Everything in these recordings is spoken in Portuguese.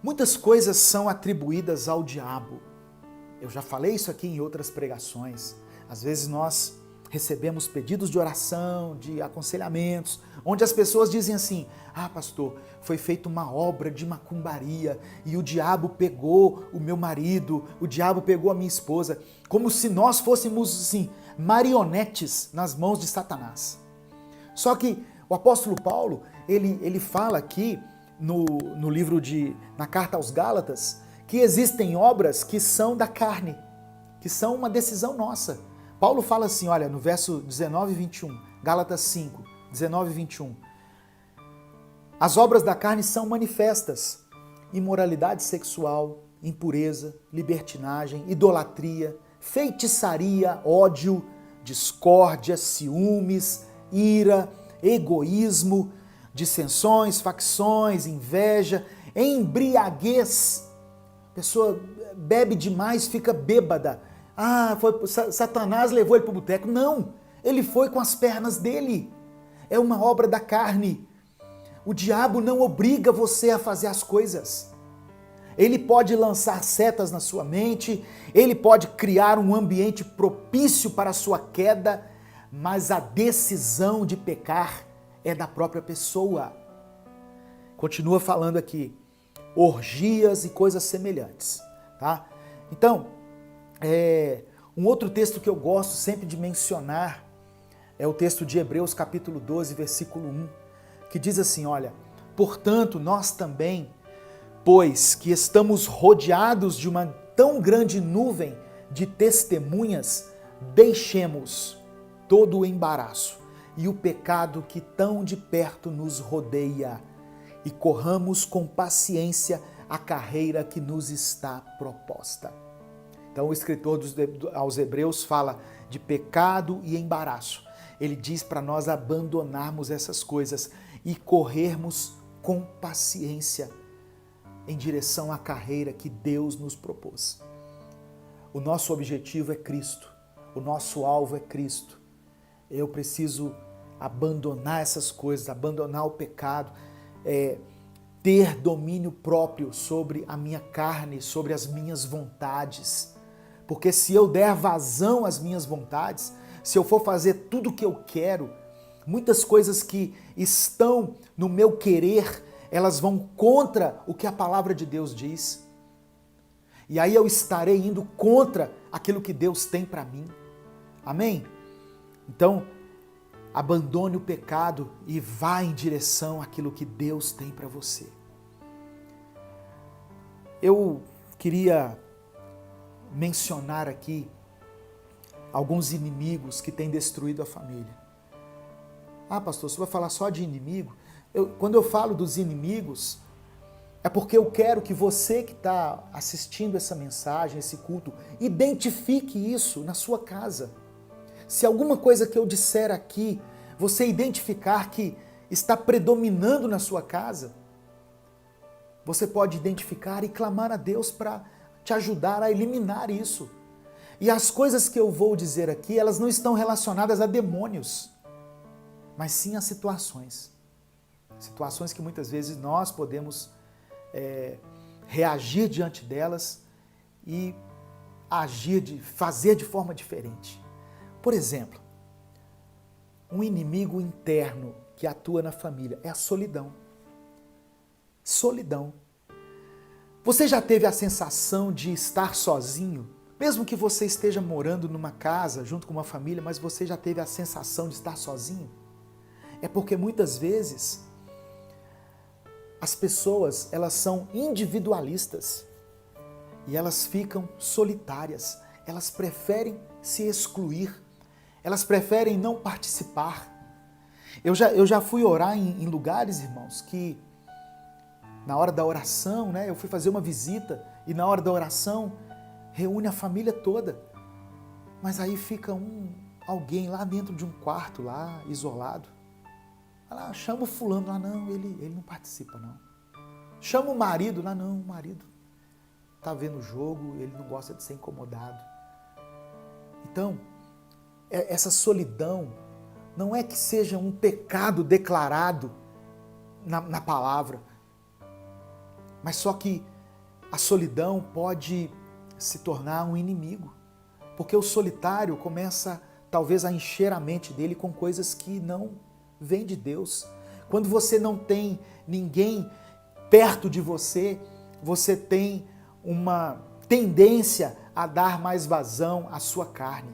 Muitas coisas são atribuídas ao diabo. Eu já falei isso aqui em outras pregações. Às vezes nós recebemos pedidos de oração, de aconselhamentos, onde as pessoas dizem assim: ah, pastor, foi feita uma obra de macumbaria e o diabo pegou o meu marido, o diabo pegou a minha esposa, como se nós fôssemos, assim, marionetes nas mãos de Satanás. Só que o apóstolo Paulo, ele fala aqui no livro na carta aos Gálatas, que existem obras que são da carne, que são uma decisão nossa. Paulo fala assim, olha, no verso 19 e 21, Gálatas 5, 19 e 21. As obras da carne são manifestas: imoralidade sexual, impureza, libertinagem, idolatria, feitiçaria, ódio, discórdia, ciúmes, ira, egoísmo, dissensões, facções, inveja, embriaguez. A pessoa bebe demais, fica bêbada. Ah, Satanás levou ele para o boteco. Não, ele foi com as pernas dele. É uma obra da carne. O diabo não obriga você a fazer as coisas. Ele pode lançar setas na sua mente, ele pode criar um ambiente propício para a sua queda, mas a decisão de pecar é da própria pessoa. Continua falando aqui, orgias e coisas semelhantes, tá? Então, um outro texto que eu gosto sempre de mencionar é o texto de Hebreus capítulo 12, versículo 1, que diz assim, olha, portanto, nós também, pois que estamos rodeados de uma tão grande nuvem de testemunhas, deixemos todo o embaraço e o pecado que tão de perto nos rodeia e corramos com paciência a carreira que nos está proposta. Então o escritor aos Hebreus fala de pecado e embaraço. Ele diz para nós abandonarmos essas coisas e corrermos com paciência em direção à carreira que Deus nos propôs. O nosso objetivo é Cristo, o nosso alvo é Cristo. Eu preciso abandonar essas coisas, abandonar o pecado, ter domínio próprio sobre a minha carne, sobre as minhas vontades. Porque se eu der vazão às minhas vontades, se eu for fazer tudo o que eu quero, muitas coisas que estão no meu querer, elas vão contra o que a palavra de Deus diz. E aí eu estarei indo contra aquilo que Deus tem para mim. Amém? Então, abandone o pecado e vá em direção àquilo que Deus tem para você. Eu queria mencionar aqui alguns inimigos que têm destruído a família. Ah, pastor, você vai falar só de inimigo? Quando eu falo dos inimigos, é porque eu quero que você que está assistindo essa mensagem, esse culto, identifique isso na sua casa. Se alguma coisa que eu disser aqui, você identificar que está predominando na sua casa, você pode identificar e clamar a Deus para te ajudar a eliminar isso. E as coisas que eu vou dizer aqui, elas não estão relacionadas a demônios, mas sim a situações. Situações que muitas vezes nós podemos reagir diante delas e fazer de forma diferente. Por exemplo, um inimigo interno que atua na família é a solidão. Solidão. Você já teve a sensação de estar sozinho? Mesmo que você esteja morando numa casa junto com uma família, mas você já teve a sensação de estar sozinho? É porque muitas vezes as pessoas, elas são individualistas e elas ficam solitárias. Elas preferem se excluir. Elas preferem não participar. Eu já fui orar em lugares, irmãos, que na hora da oração, né, eu fui fazer uma visita e na hora da oração reúne a família toda. Mas aí fica alguém lá dentro de um quarto, lá, isolado. Lá, chama o fulano, lá não, ele não participa não. Chama o marido, lá não, o marido está vendo o jogo, ele não gosta de ser incomodado. Então, essa solidão não é que seja um pecado declarado na palavra, mas só que a solidão pode se tornar um inimigo, porque o solitário começa talvez a encher a mente dele com coisas que não vêm de Deus. Quando você não tem ninguém perto de você, você tem uma tendência a dar mais vazão à sua carne,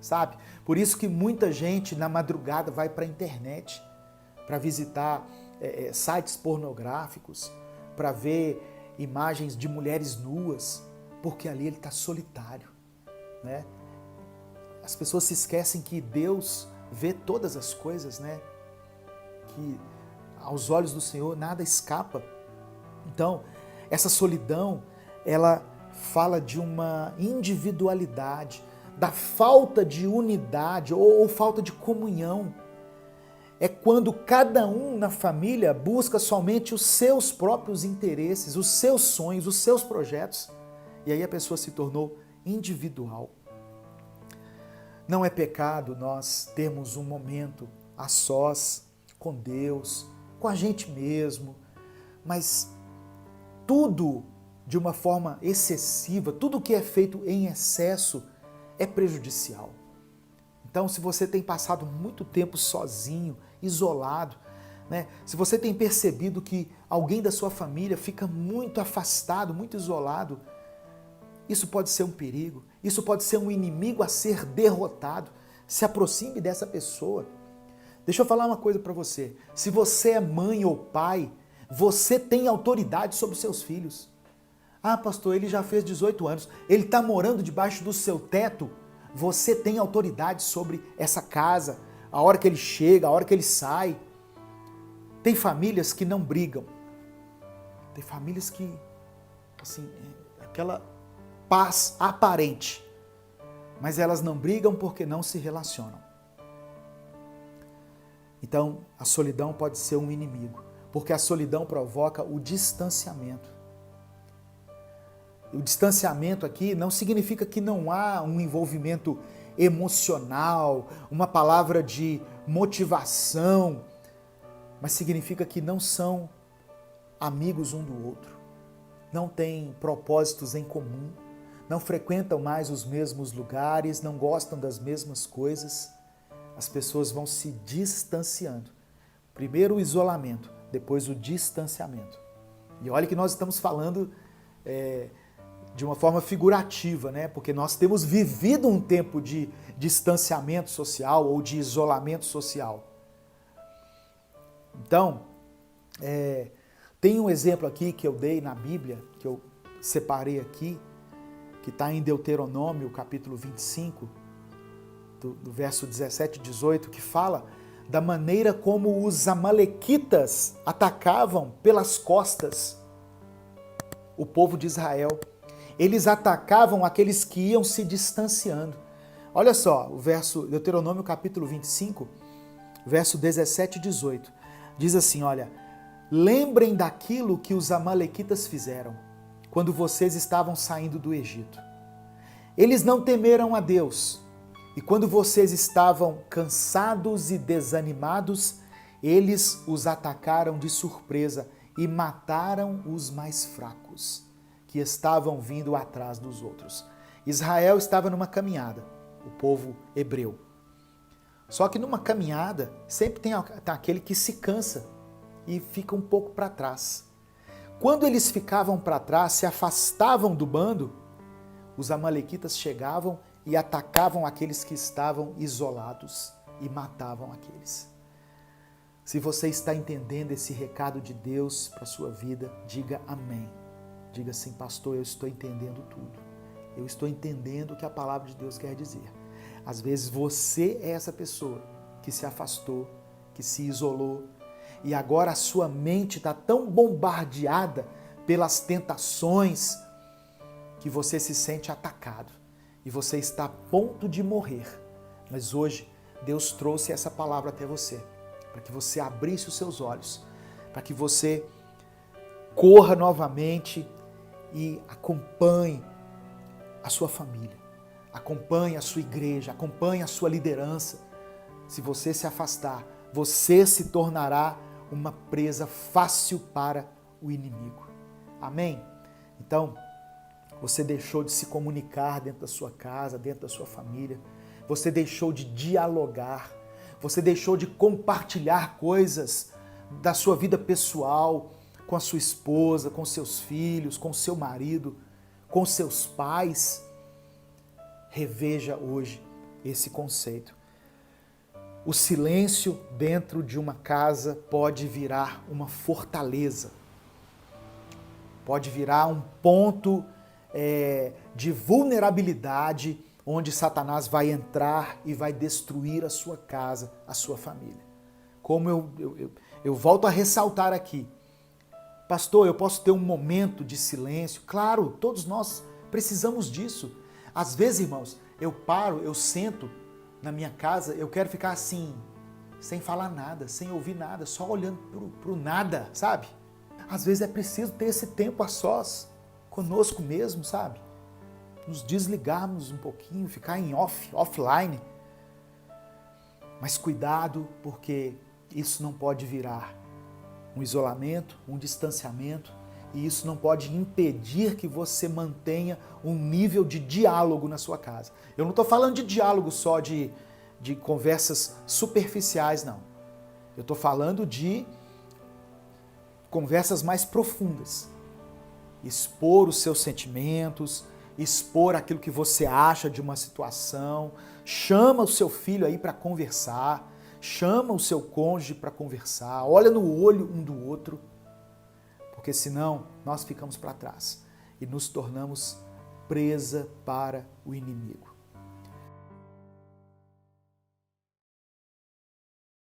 sabe? Por isso que muita gente na madrugada vai para a internet para visitar sites pornográficos, para ver imagens de mulheres nuas, porque ali ele está solitário, né? As pessoas se esquecem que Deus vê todas as coisas, né? Que aos olhos do Senhor nada escapa. Então, essa solidão, ela fala de uma individualidade, da falta de unidade ou falta de comunhão. É quando cada um na família busca somente os seus próprios interesses, os seus sonhos, os seus projetos. E aí a pessoa se tornou individual. Não é pecado nós termos um momento a sós, com Deus, com a gente mesmo, mas tudo de uma forma excessiva, tudo que é feito em excesso é prejudicial. Então, se você tem passado muito tempo sozinho, isolado, né? Se você tem percebido que alguém da sua família fica muito afastado, muito isolado, isso pode ser um perigo, isso pode ser um inimigo a ser derrotado. Se aproxime dessa pessoa. Deixa eu falar uma coisa para você. Se você é mãe ou pai, você tem autoridade sobre os seus filhos. Ah, pastor, ele já fez 18 anos, ele está morando debaixo do seu teto. Você tem autoridade sobre essa casa, a hora que ele chega, a hora que ele sai. Tem famílias que não brigam. Tem famílias que, assim, aquela paz aparente, mas elas não brigam porque não se relacionam. Então, a solidão pode ser um inimigo, porque a solidão provoca o distanciamento. O distanciamento aqui não significa que não há um envolvimento emocional, uma palavra de motivação, mas significa que não são amigos um do outro, não têm propósitos em comum, não frequentam mais os mesmos lugares, não gostam das mesmas coisas. As pessoas vão se distanciando. Primeiro o isolamento, depois o distanciamento. E olha que nós estamos falando de uma forma figurativa, né? Porque nós temos vivido um tempo de distanciamento social ou de isolamento social. Então, tem um exemplo aqui que eu dei na Bíblia, que eu separei aqui, que está em Deuteronômio, capítulo 25, do verso 17 e 18, que fala da maneira como os amalequitas atacavam pelas costas o povo de Israel. Eles atacavam aqueles que iam se distanciando. Olha só, o verso, Deuteronômio capítulo 25, verso 17 e 18. Diz assim, olha, lembrem daquilo que os amalequitas fizeram quando vocês estavam saindo do Egito. Eles não temeram a Deus, e quando vocês estavam cansados e desanimados, eles os atacaram de surpresa e mataram os mais fracos, que estavam vindo atrás dos outros. Israel estava numa caminhada, o povo hebreu. Só que numa caminhada, sempre tem aquele que se cansa e fica um pouco para trás. Quando eles ficavam para trás, se afastavam do bando, os amalequitas chegavam e atacavam aqueles que estavam isolados e matavam aqueles. Se você está entendendo esse recado de Deus para a sua vida, diga amém. Diga assim, pastor, eu estou entendendo tudo. Eu estou entendendo o que a palavra de Deus quer dizer. Às vezes você é essa pessoa que se afastou, que se isolou, e agora a sua mente está tão bombardeada pelas tentações que você se sente atacado e você está a ponto de morrer. Mas hoje Deus trouxe essa palavra até você, para que você abrisse os seus olhos, para que você corra novamente e acompanhe a sua família, acompanhe a sua igreja, acompanhe a sua liderança. Se você se afastar, você se tornará uma presa fácil para o inimigo. Amém? Então, você deixou de se comunicar dentro da sua casa, dentro da sua família. Você deixou de dialogar. Você deixou de compartilhar coisas da sua vida pessoal com a sua esposa, com seus filhos, com seu marido, com seus pais. Reveja hoje esse conceito. O silêncio dentro de uma casa pode virar uma fortaleza. Pode virar um ponto de vulnerabilidade onde Satanás vai entrar e vai destruir a sua casa, a sua família. Como eu volto a ressaltar aqui, pastor, eu posso ter um momento de silêncio? Claro, todos nós precisamos disso. Às vezes, irmãos, eu paro, eu sento na minha casa, eu quero ficar assim, sem falar nada, sem ouvir nada, só olhando pro nada, sabe? Às vezes é preciso ter esse tempo a sós, conosco mesmo, sabe? Nos desligarmos um pouquinho, ficar em offline. Mas cuidado, porque isso não pode virar um isolamento, um distanciamento, e isso não pode impedir que você mantenha um nível de diálogo na sua casa. Eu não estou falando de diálogo só de conversas superficiais, não. Eu estou falando de conversas mais profundas. Expor os seus sentimentos, expor aquilo que você acha de uma situação. Chama o seu filho aí para conversar, chama o seu cônjuge para conversar, olha no olho um do outro, porque senão nós ficamos para trás e nos tornamos presa para o inimigo.